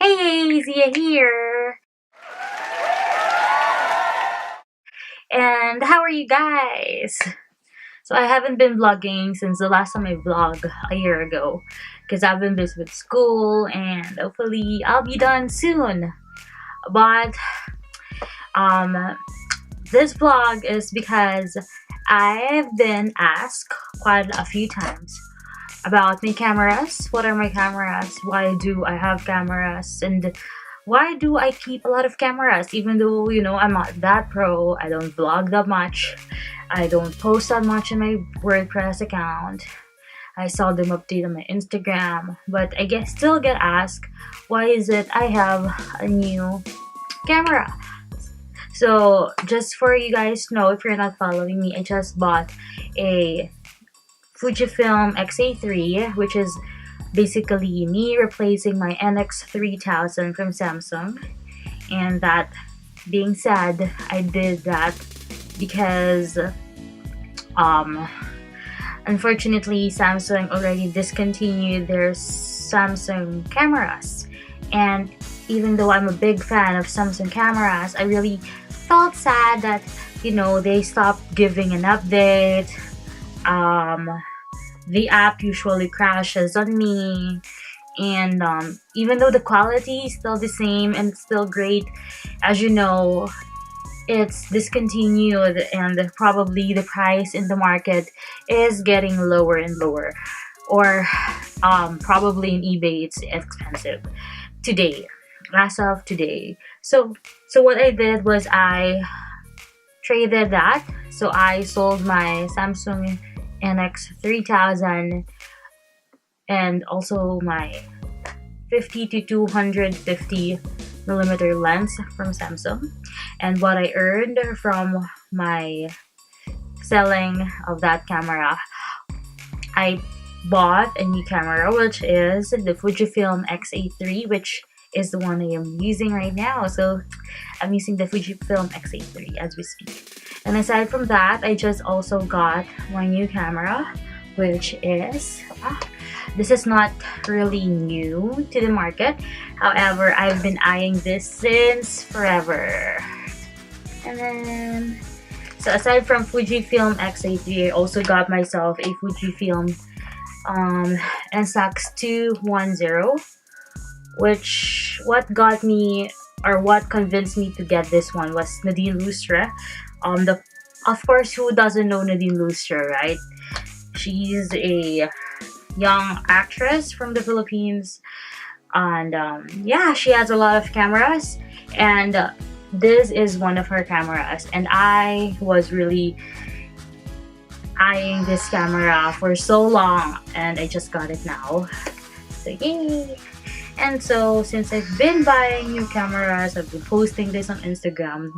Hey, Zia here. And how are you guys? So I haven't been vlogging since the last time I vlogged a year ago because I've been busy with school and hopefully I'll be done soon. But um this vlog is because I've been asked quite a few times about my cameras. What are my cameras? Why do I have cameras? And why do I keep a lot of cameras? Even though, I'm not that pro, I don't vlog that much, I don't post that much in my WordPress account. I seldom update on my Instagram, but I guess still get asked why is it I have a new camera. So just for you guys to know, if you're not following me, I just bought a Fujifilm X-A3, which is basically me replacing my NX3000 from Samsung. And that being said, I did that because unfortunately Samsung already discontinued their Samsung cameras. And even though I'm a big fan of Samsung cameras, I really felt sad that they stopped giving an update. The app usually crashes on me, and even though the quality is still the same and it's still great, as you know, it's discontinued and probably the price in the market is getting lower and lower, or probably in eBay it's expensive today, as of today. So what I did was I traded that. So I sold my Samsung NX3000 and also my 50 to 250 millimeter lens from Samsung. And what I earned from my selling of that camera, I bought a new camera, which is the Fujifilm X-A3, which is the one I am using right now. So I'm using the Fujifilm X-A3 as we speak. And aside from that, I just also got my new camera, which is this is not really new to the market. However, I've been eyeing this since forever. And then, so aside from Fujifilm X-A3, I also got myself a Fujifilm NSX210, which what convinced me to get this one was Nadine Lustre. Of course, who doesn't know Nadine Lustre, right? She's a young actress from the Philippines, and yeah, she has a lot of cameras, and this is one of her cameras, and I was really eyeing this camera for so long, and I just got it now. So yay! And so since I've been buying new cameras, I've been posting this on Instagram,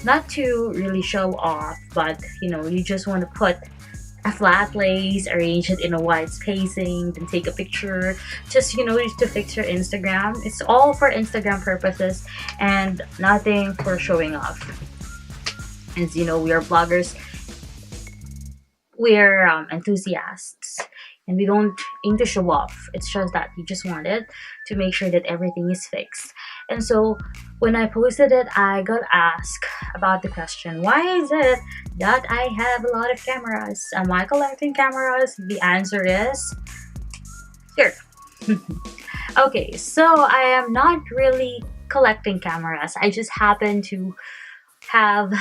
not to really show off, but you just want to put a flat lace, arrange it in a wide spacing, then take a picture, just to fix your Instagram. It's all for Instagram purposes and nothing for showing off. As you know, we are bloggers, we're enthusiasts, and we don't aim to show off. It's just that we just wanted to make sure that everything is fixed. And so when I posted it, I got asked about the question, why is it that I have a lot of cameras? Am I collecting cameras? The answer is here. Okay, so I am not really collecting cameras. I just happen to have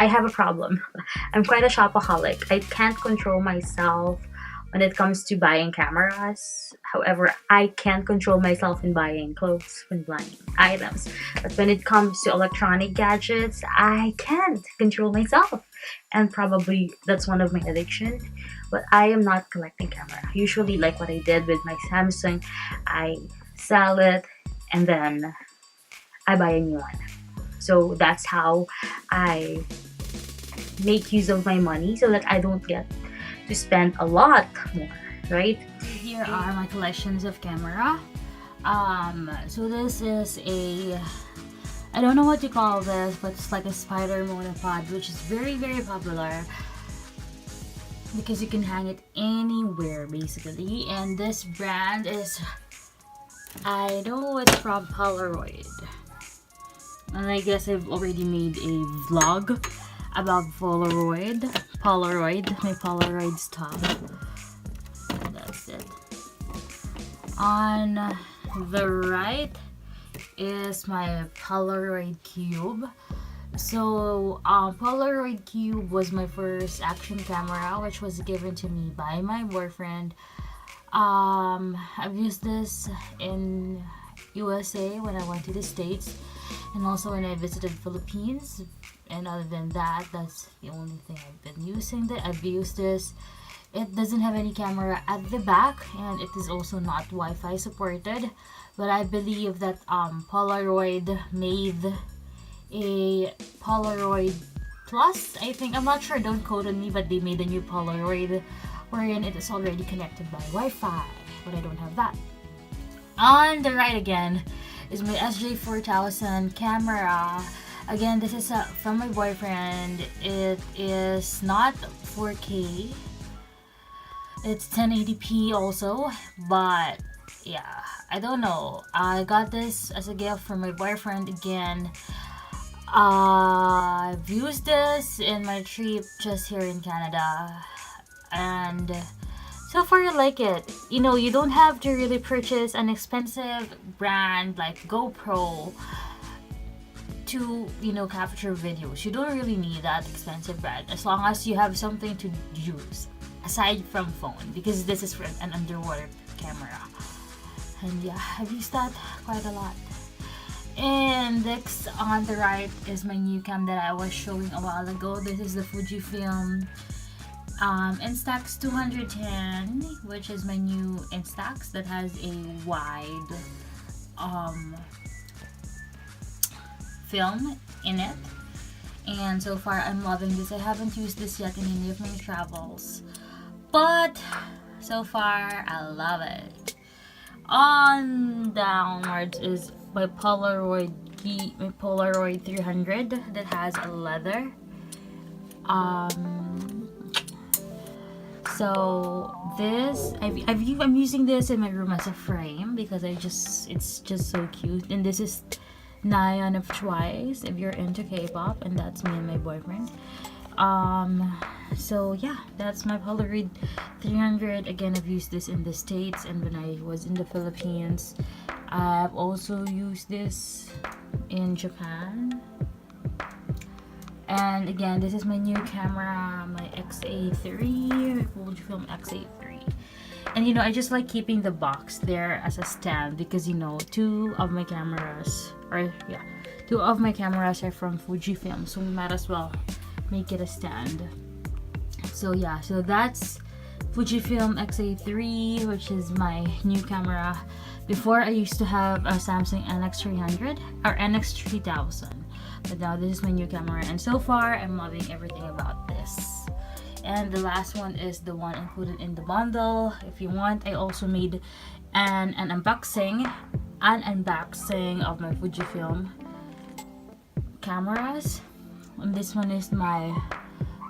I have a problem. I'm quite a shopaholic. I can't control myself when it comes to buying cameras. However, I can control myself in buying clothes, when buying items. But when it comes to electronic gadgets, I can't control myself. And probably that's one of my addictions. But I am not collecting camera. Usually, like what I did with my Samsung, I sell it and then I buy a new one. So that's how I make use of my money, so that I don't get to spend a lot more, right? Here are my collections of camera. So this is I don't know what you call this, but it's like a spider monopod, which is very, very popular because you can hang it anywhere basically. And this brand is I know it's from Polaroid. And I guess I've already made a vlog about Polaroid. My Polaroid stuff. That's it. On the right is my Polaroid Cube. So, Polaroid Cube was my first action camera, which was given to me by my boyfriend. I've used this in USA when I went to the States, and also when I visited Philippines. And other than that, that's the only thing I've been using. That I've used this. It doesn't have any camera at the back, and it is also not Wi-Fi supported. But I believe that Polaroid made a Polaroid Plus, I think. I'm not sure, don't quote on me, but they made a new Polaroid wherein it is already connected by Wi-Fi, but I don't have that. On the right again is my SJ4000 camera. Again, this is from my boyfriend. It is not 4K. It's 1080p also, but yeah, I don't know. I got this as a gift from my boyfriend again. I've used this in my trip just here in Canada, and so far I like it. You know, you don't have to really purchase an expensive brand like GoPro to, you know, capture videos. You don't really need that expensive brand as long as you have something to use aside from phone, because this is for an underwater camera. And yeah, I've used that quite a lot. And next on the right is my new cam that I was showing a while ago. This is the Fujifilm Instax 210, which is my new Instax that has a wide film in it. And so far I'm loving this. I haven't used this yet in any of my travels, but so far I love it. On downwards is my Polaroid 300 that has a leather. So this I'm using this in my room as a frame because it's just so cute. And this is Nyan of Twice if you're into K-pop, and that's me and my boyfriend. So yeah, that's my Polaroid 300. Again, I've used this in the States and when I was in the Philippines. I've also used this in Japan. And again, this is my new camera, my XA3, Fujifilm XA3. And you know, I just like keeping the box there as a stand because, you know, two of my cameras are from Fujifilm, so we might as well make it a stand. So yeah, so that's Fujifilm XA3, which is my new camera. Before I used to have a Samsung NX300 or NX3000, but now this is my new camera, and so far I'm loving everything about this. And the last one is the one included in the bundle. If you want, I also made an unboxing of my Fujifilm cameras. And this one is my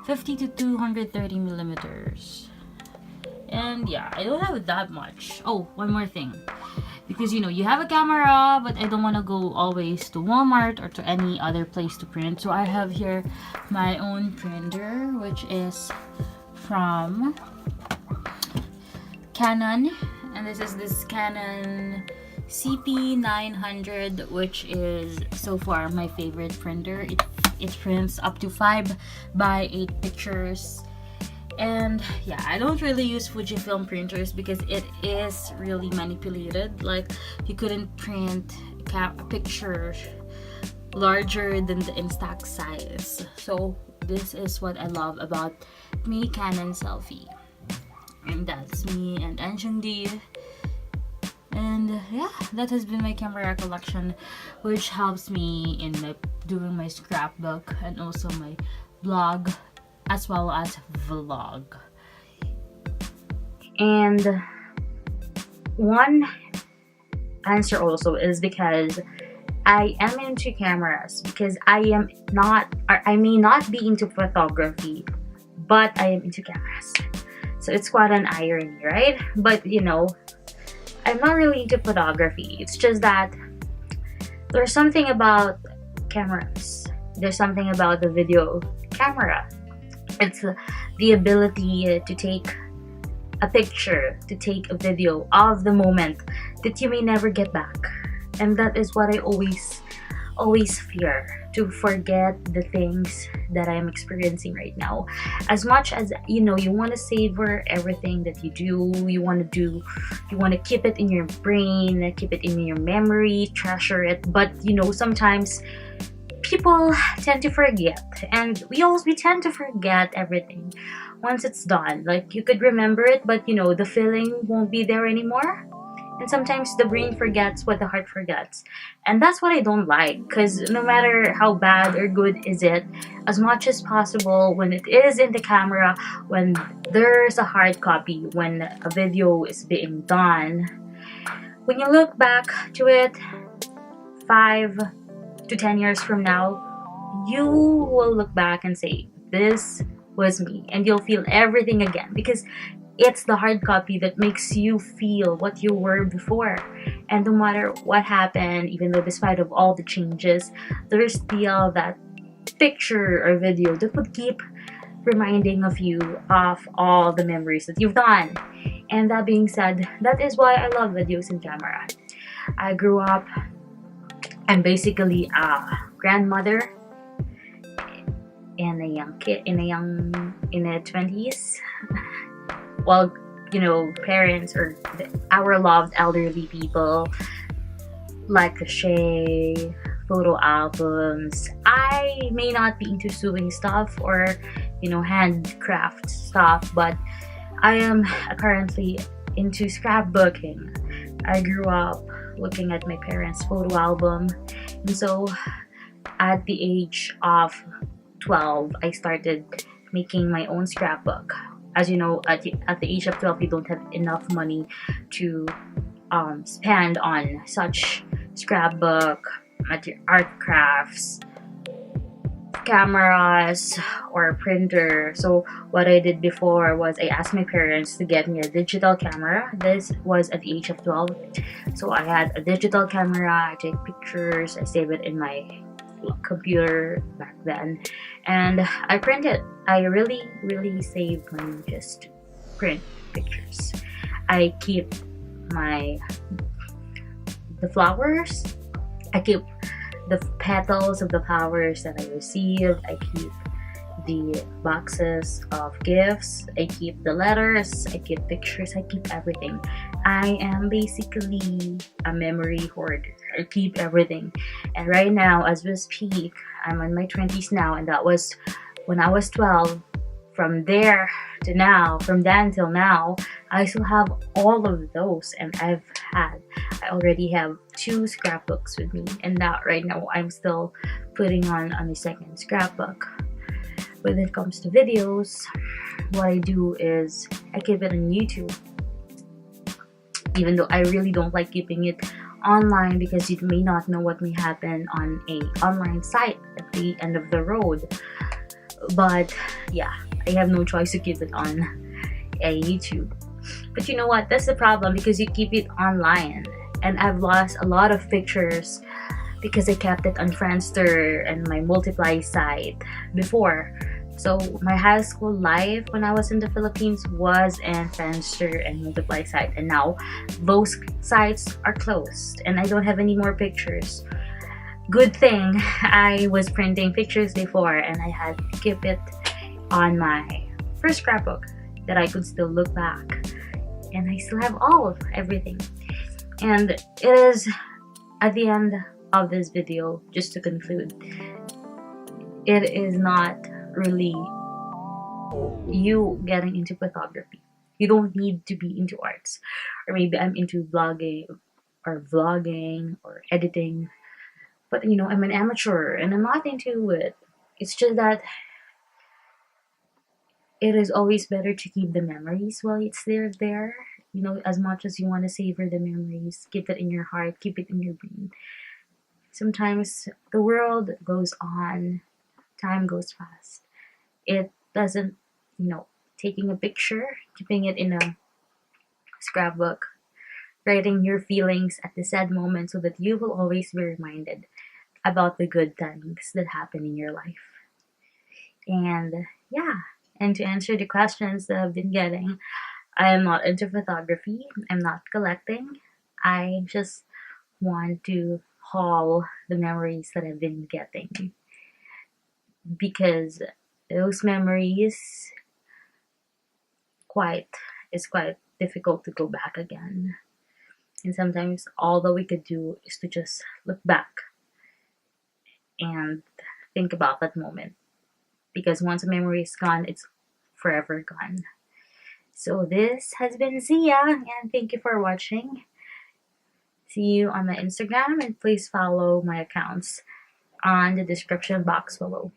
50 to 230 millimeters. And yeah, I don't have that much. Oh, one more thing. Because, you know, you have a camera, but I don't want to go always to Walmart or to any other place to print. So I have here my own printer, which is from Canon. And this is this Canon CP900, which is so far my favorite printer. It prints up to 5 by 8 pictures. And yeah, I don't really use Fujifilm printers because it is really manipulated. Like, you couldn't print a picture larger than the Instax size. So this is what I love about my Canon selfie. And that's me and Anshangdi. And yeah, that has been my camera collection, which helps me in doing my scrapbook and also my blog as well as vlog. And one answer also is because I am into cameras, because I may not be into photography, but I am into cameras. So it's quite an irony, right? But you know, I'm not really into photography. It's just that there's something about cameras. There's something about the video camera. It's the ability to take a picture, to take a video of the moment that you may never get back. And that is what I always fear, to forget the things that I'm experiencing right now. As much as you know, you want to savor everything that you do, you want to keep it in your brain, keep it in your memory, treasure it. But you know, sometimes people tend to forget, and we tend to forget everything once it's done. Like, you could remember it, but you know, the feeling won't be there anymore. And sometimes the brain forgets what the heart forgets. And that's what I don't like, because no matter how bad or good is it, as much as possible, when it is in the camera, when there's a hard copy, when a video is being done, when you look back to it 5 to 10 years from now, you will look back and say, this was me. And you'll feel everything again, because it's the hard copy that makes you feel what you were before. And no matter what happened, even though despite of all the changes, there's still that picture or video that would keep reminding of you of all the memories that you've done. And that being said, that is why I love videos in camera. I grew up, I'm basically a grandmother and a young kid in their 20s. Well, you know, parents or our loved elderly people like crochet, photo albums. I may not be into sewing stuff or, you know, handcraft stuff, but I am currently into scrapbooking. I grew up looking at my parents' photo album, and so at the age of 12, I started making my own scrapbook. As you know, at the age of 12, you don't have enough money to spend on such scrapbook, art crafts, cameras, or printer. So what I did before was I asked my parents to get me a digital camera. This was at the age of 12. So I had a digital camera, I take pictures, I save it in my computer back then, and I print it. I really save money just to print pictures. I keep the flowers. I keep the petals of the flowers that I receive. I keep the boxes of gifts. I keep the letters. I keep pictures. I keep everything. I am basically a memory hoarder. I keep everything. And right now, as we speak, I'm in my 20s now, and that was when I was 12. From there to now, from then till now, I still have all of those, and I already have 2 scrapbooks with me, and that right now I'm still putting on a second scrapbook. When it comes to videos, what I do is I keep it on YouTube, even though I really don't like keeping it online, because you may not know what may happen on a online site at the end of the road. But yeah, I have no choice to keep it on a YouTube. But you know what, that's the problem, because you keep it online, and I've lost a lot of pictures because I kept it on Friendster and my Multiply site before. So my high school life when I was in the Philippines was in Friendster and Multiply site, and now those sites are closed and I don't have any more pictures. Good thing I was printing pictures before, and I had to keep it on my first scrapbook that I could still look back, and I still have everything. And it is at the end of this video, just to conclude, it is not really you getting into photography. You don't need to be into arts, or maybe I'm into blogging or vlogging or editing, but you know, I'm an amateur and I'm not into it. It's just that it is always better to keep the memories while it's there. You know, as much as you want to savor the memories, keep it in your heart, keep it in your brain. Sometimes the world goes on, time goes fast. It doesn't, you know, taking a picture, keeping it in a scrapbook writing your feelings at the sad moment so that you will always be reminded about the good things that happen in your life. And yeah, and to answer the questions that I've been getting, I am not into photography. I'm not collecting. I just want to haul the memories that I've been getting because those memories quite quite difficult to go back again. And sometimes all that we could do is to just look back and think about that moment. Because once a memory is gone, it's forever gone. So this has been Zia, and thank you for watching. See you on my Instagram, and please follow my accounts on the description box below.